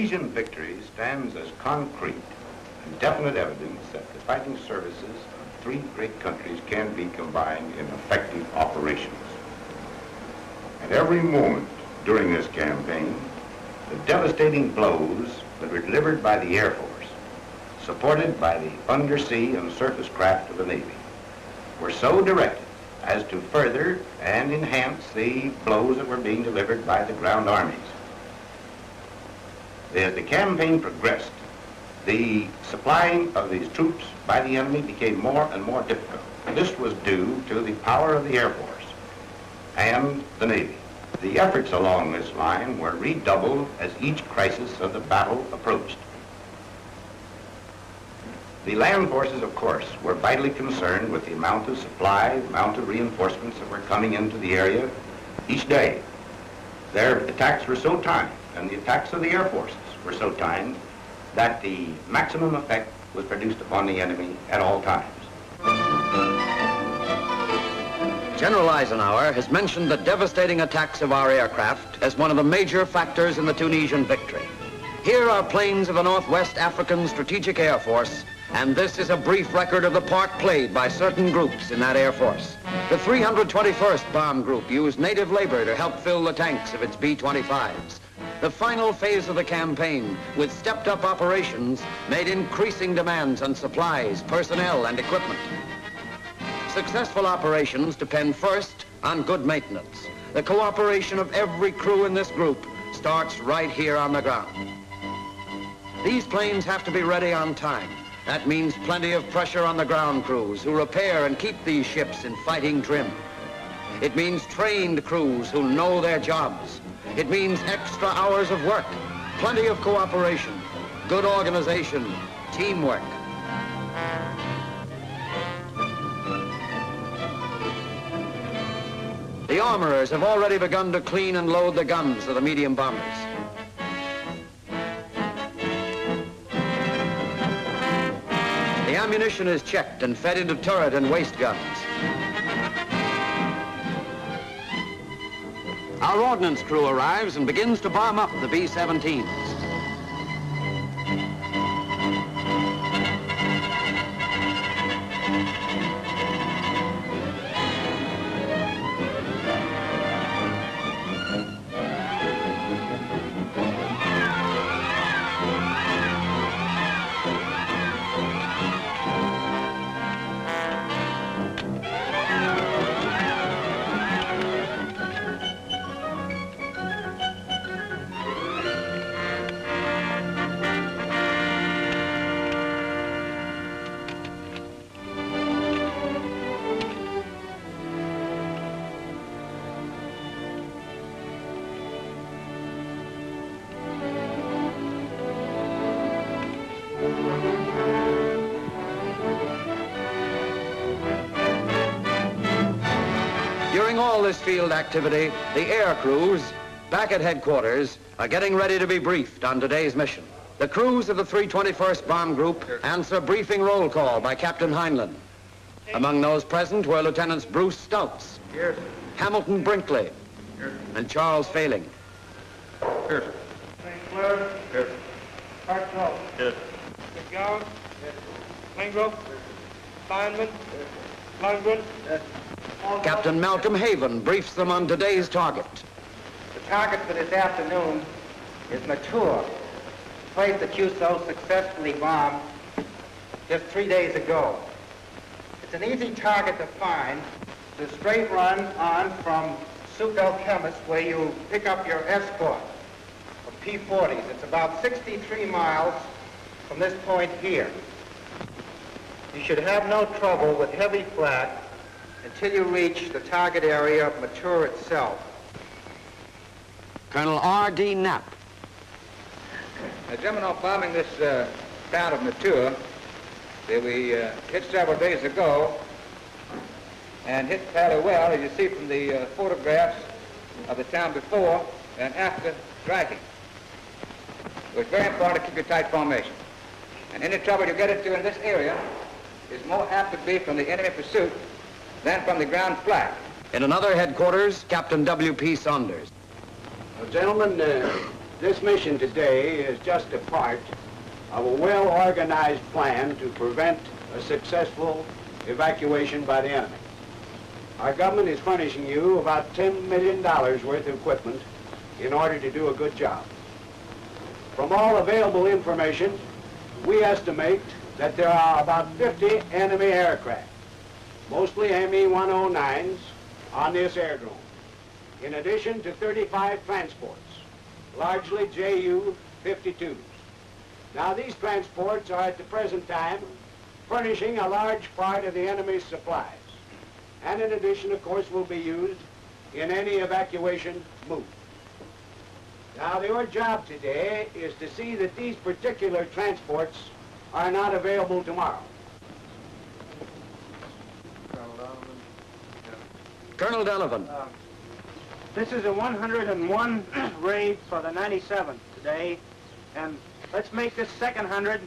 Tunisian victory stands as concrete and definite evidence that the fighting services of three great countries can be combined in effective operations. At every moment during this campaign, the devastating blows that were delivered by the Air Force, supported by the undersea and surface craft of the Navy, were so directed as to further and enhance the blows that were being delivered by the ground armies. As the campaign progressed, the supplying of these troops by the enemy became more and more difficult. This was due to the power of the Air Force and the Navy. The efforts along this line were redoubled as each crisis of the battle approached. The land forces, of course, were vitally concerned with the amount of supply, the amount of reinforcements that were coming into the area each day. Their attacks were so timed, and the attacks of the Air Forces were so timed, that the maximum effect was produced upon the enemy at all times. General Eisenhower has mentioned the devastating attacks of our aircraft as one of the major factors in the Tunisian victory. Here are planes of the Northwest African Strategic Air Force, and this is a brief record of the part played by certain groups in that Air Force. The 321st Bomb Group used native labor to help fill the tanks of its B-25s. The final phase of the campaign, with stepped-up operations, made increasing demands on supplies, personnel, and equipment. Successful operations depend first on good maintenance. The cooperation of every crew in this group starts right here on the ground. These planes have to be ready on time. That means plenty of pressure on the ground crews who repair and keep these ships in fighting trim. It means trained crews who know their jobs. It means extra hours of work, plenty of cooperation, good organization, teamwork. The armorers have already begun to clean and load the guns of the medium bombers. The ammunition is checked and fed into turret and waist guns. Our ordnance crew arrives and begins to bomb up the B-17s. During all this field activity, the air crews, back at headquarters, are getting ready to be briefed on today's mission. The crews of the 321st Bomb Group answer briefing roll call by Captain Heinlein. Among those present were Lieutenants Bruce Stouts, Here. Hamilton Brinkley, Here. and Charles Failing. Here. St. Clair. Here. Hartzell. Here. McGowan. Klingro. Feynman. Lundgren. Captain Malcolm Haven briefs them on today's target. The target for this afternoon is Mature, a place that you so successfully bombed just 3 days ago. It's an easy target to find. It's a straight run on from Souk El Chemist, where you pick up your escort of P-40s. It's about 63 miles from this point here. You should have no trouble with heavy flak until you reach the target area of Mature itself. Colonel R.D. Knapp. Gentlemen, on bombing this town of Mature that we hit several days ago, and hit fairly well, as you see from the photographs of the town before and after striking. It was very important to keep your tight formation. And any trouble you get into in this area is more apt to be from the enemy pursuit than from the ground flak. In another headquarters, Captain W.P. Saunders. Gentlemen, This mission today is just a part of a well-organized plan to prevent a successful evacuation by the enemy. Our government is furnishing you about $10 million worth of equipment in order to do a good job. From all available information, we estimate that there are about 50 enemy aircraft, mostly Me-109s, on this airdrome, in addition to 35 transports, largely Ju-52s. Now, these transports are at the present time furnishing a large part of the enemy's supplies, and in addition, of course, will be used in any evacuation move. Now, your job today is to see that these particular transports are not available tomorrow. Colonel Donovan. This is a 101 raid for the 97th today, and let's make this second 100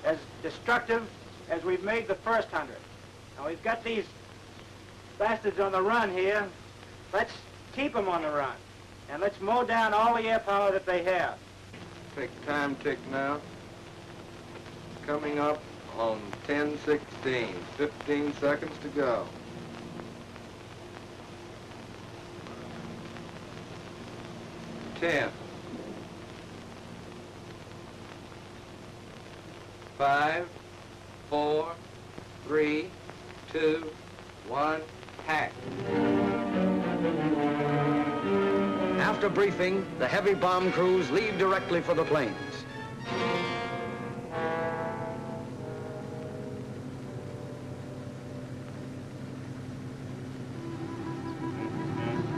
as destructive as we've made the first 100. Now, we've got these bastards on the run here. Let's keep them on the run, and let's mow down all the air power that they have. Take time tick now. Coming up on 10:16. 15 seconds to go. 10. 5, 4, 3, 2, 1, hack. After briefing, the heavy bomb crews leave directly for the planes.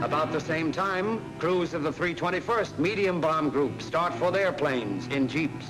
About the same time, crews of the 321st Medium Bomb Group start for their planes in jeeps.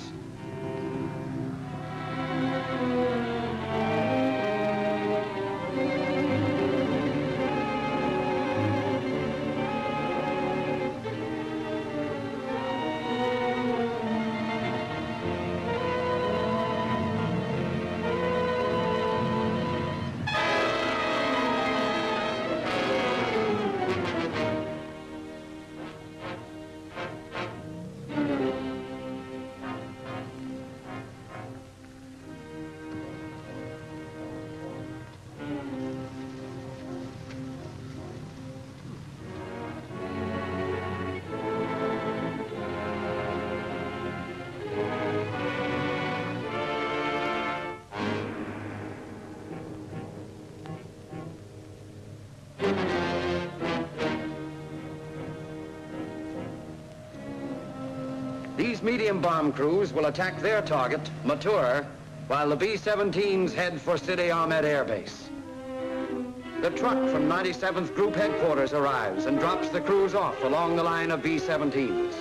These medium bomb crews will attack their target, Mature, while the B-17s head for Sidi Ahmed Air Base. The truck from 97th Group Headquarters arrives and drops the crews off along the line of B-17s.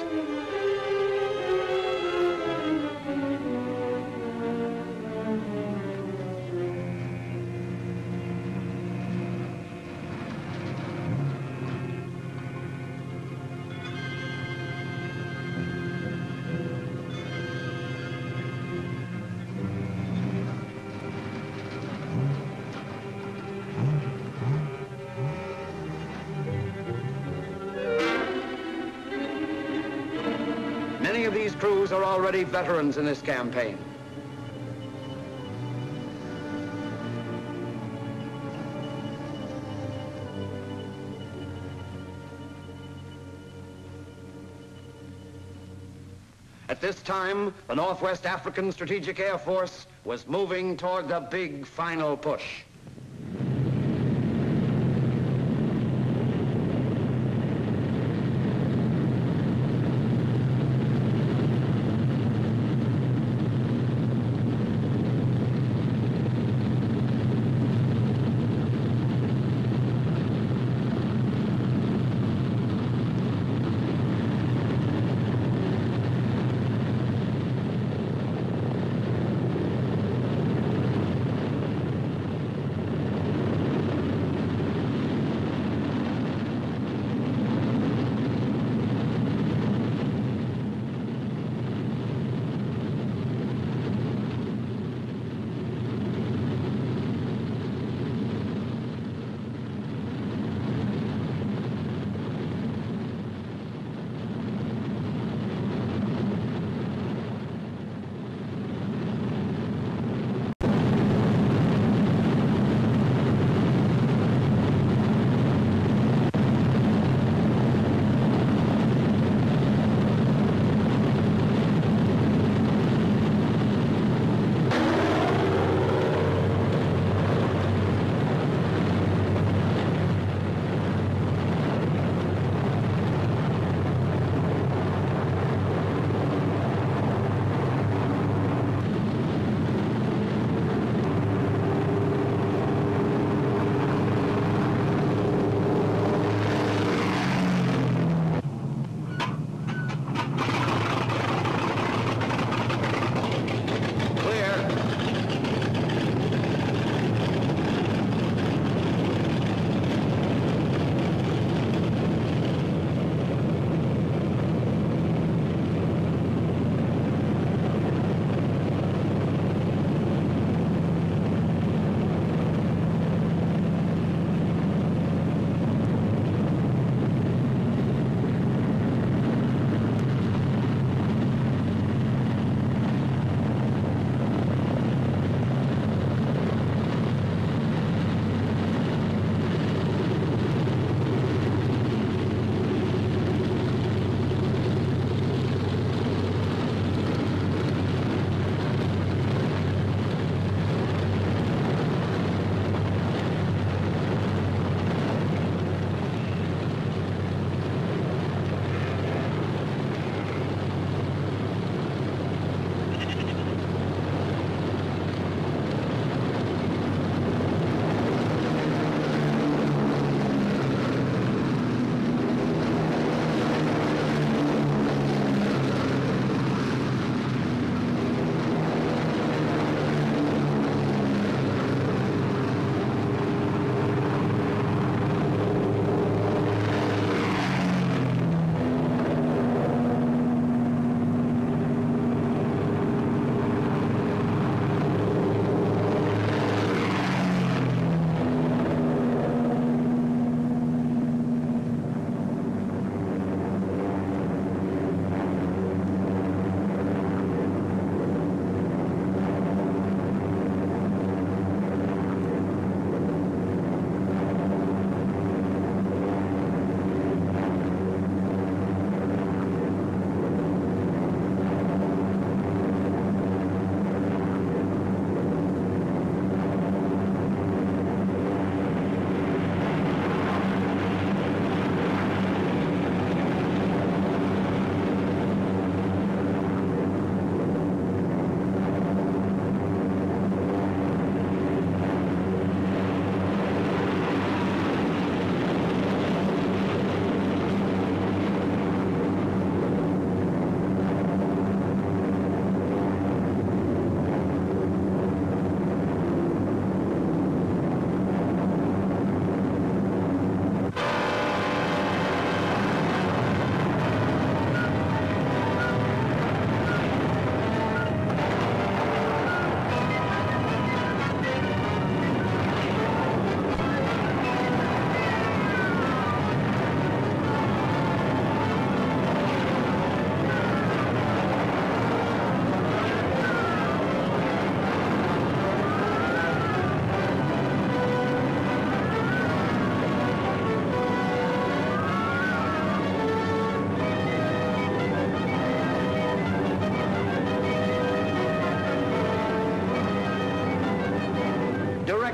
Many of these crews are already veterans in this campaign. At this time, the Northwest African Strategic Air Force was moving toward the big final push.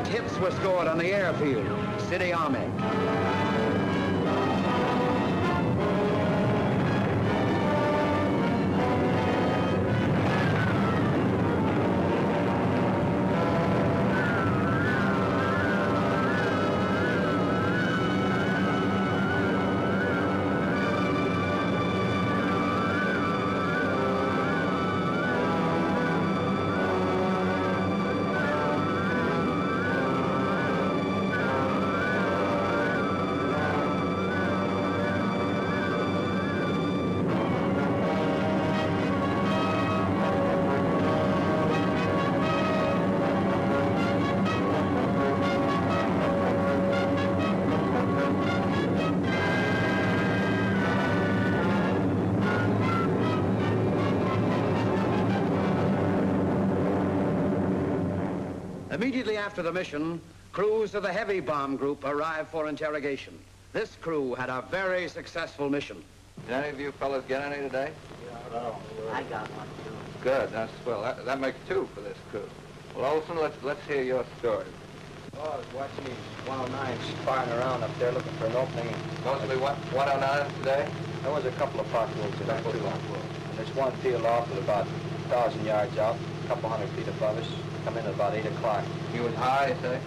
Great hits were scored on the airfield. City Army. Immediately after the mission, crews of the heavy bomb group arrived for interrogation. This crew had a very successful mission. Did any of you fellas get any today? I got one, too. Good, that's swell. That makes two for this crew. Well, Olson, let's hear your story. Well, I was watching these 109s firing around up there looking for an opening. Mostly 109s today? There was a couple of potholes in there, too. And there's one peeled off at about 1,000 yards out, a couple hundred feet above us. Come in at about 8 o'clock. He was high, you say?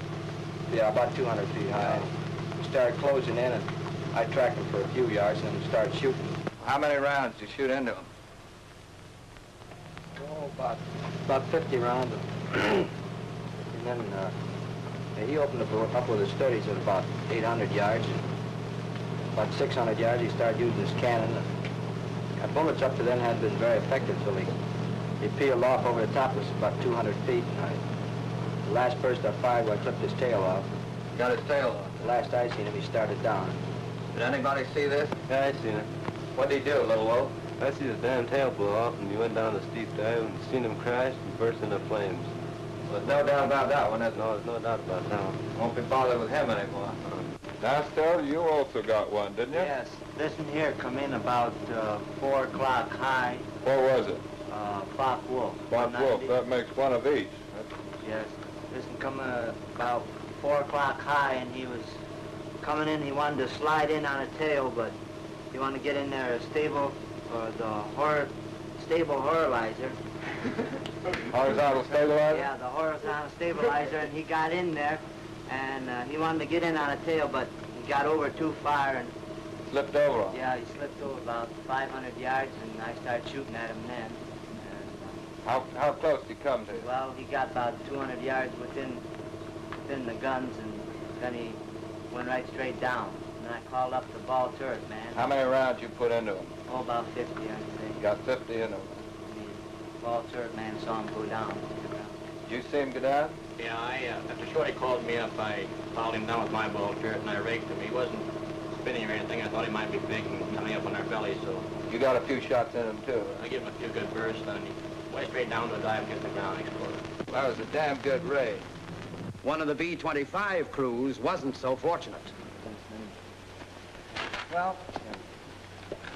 Yeah, about 200 feet high. We started closing in, and I tracked him for a few yards and started shooting. How many rounds did you shoot into him? Oh, about 50 rounds. And then he opened up with his 30s at about 800 yards. And about 600 yards, he started using his cannon. And bullets up to then hadn't been very effective till he peeled off over the top of us about 200 feet. The last burst I fired, I clipped his tail off. Got his tail off. The last I seen him, he started down. Did anybody see this? Yeah, I seen it. What'd he do, Little Wolf? I see his damn tail blow off, and he went down a steep dive and seen him crash and burst into flames. Well, there's no doubt about that one, is there? No, there's no doubt about that. Won't be bothered with him anymore. Now, Stella, you also got one, didn't you? Yes. This one here come in about 4 o'clock high. What was it? Clock Wolf. Black Wolf. 190. That makes one of each. Yes. This one come about 4 o'clock high, and he was coming in. He wanted to slide in on a tail, but he wanted to get in there stable, stable horrorizer. Horizontal stabilizer? Yeah, the horizontal stabilizer, and he got in there, and he wanted to get in on a tail, but he got over too far, and Slipped over. yeah, he slipped over about 500 yards, and I started shooting at him then. How close did he come to you? Well, he got about 200 yards within the guns, and then he went right straight down. And I called up the ball turret, man. How many rounds you put into him? Oh, about 50, I'd say. Got 50 into him. The ball turret man saw him go down. Did you see him go down? Yeah, after Shorty called me up, I followed him down with my ball turret, and I raked him. He wasn't spinning or anything. I thought he might be big and coming up on our belly, so You got a few shots in him, too. I gave him a few good bursts, and he went straight down to a dive, hit the ground, exploded. That was a damn good raid. One of the B-25 crews wasn't so fortunate. Well,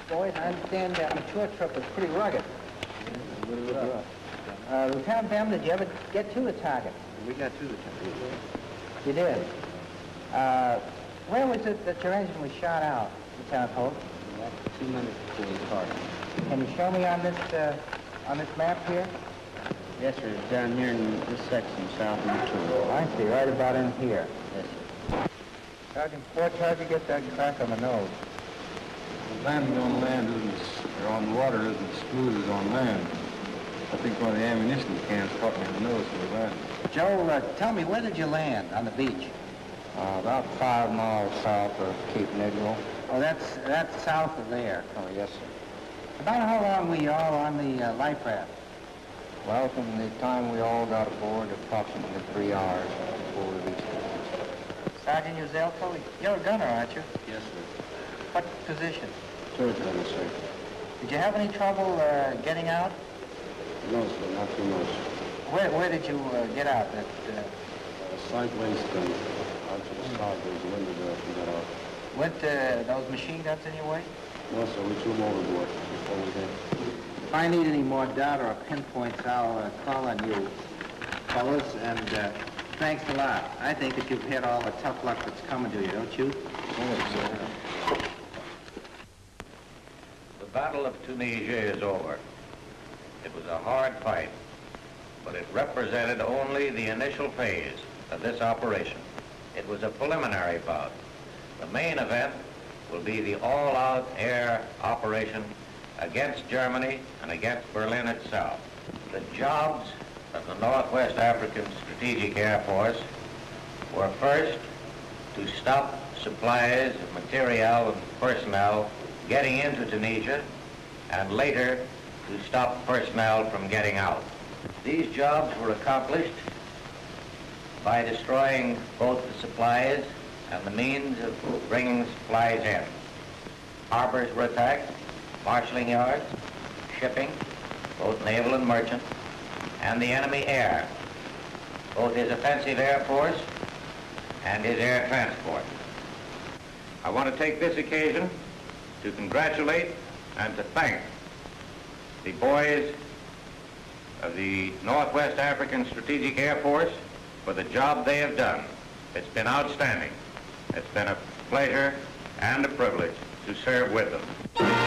boys, I understand that mature trip was pretty rugged. Lieutenant Bem, did you ever get to the target? We got to the target. You did. Where was it that your engine was shot out, Lieutenant Holt? About 2 minutes before we started. Can you show me on this map here? Yes, sir. It's down here in this section, south of the tour. I see, right about in here. Yes, sir. Sergeant Fort, how'd you get that crack on the nose? Landing on land or on water isn't smooth as on land. I think one of the ammunition cans caught me in the nose for that. Joe, tell me, where did you land on the beach? About 5 miles south of Cape Negro. Oh, that's south of there. Oh, yes, sir. About how long were you all on the life raft? Well, from the time we all got aboard, approximately 3 hours before we reached it. Sergeant Uzelko, you're a gunner, aren't you? Yes, sir. What position? Third gunner, sir. Did you have any trouble getting out? No, sir, not too much. Where did you get out? Sideways gun. Out to the side, there's a window there if we got out. Went those machine guns in your way? No, sir, we threw them overboard before we did. If I need any more data or pinpoints, I'll call on you, fellas, and Thanks a lot. I think that you've had all the tough luck that's coming to you, don't you? The Battle of Tunisia is over. It was a hard fight, but it represented only the initial phase of this operation. It was a preliminary bout. The main event will be the all-out air operation against Germany and against Berlin itself. The jobs of the Northwest African Strategic Air Force were first to stop supplies of material and personnel getting into Tunisia, and later to stop personnel from getting out. These jobs were accomplished by destroying both the supplies and the means of bringing supplies in. Harbors were attacked, marshalling yards, shipping, both naval and merchant, and the enemy air, both his offensive air force and his air transport. I want to take this occasion to congratulate and to thank the boys of the Northwest African Strategic Air Force for the job they have done. It's been outstanding. It's been a pleasure and a privilege to serve with them.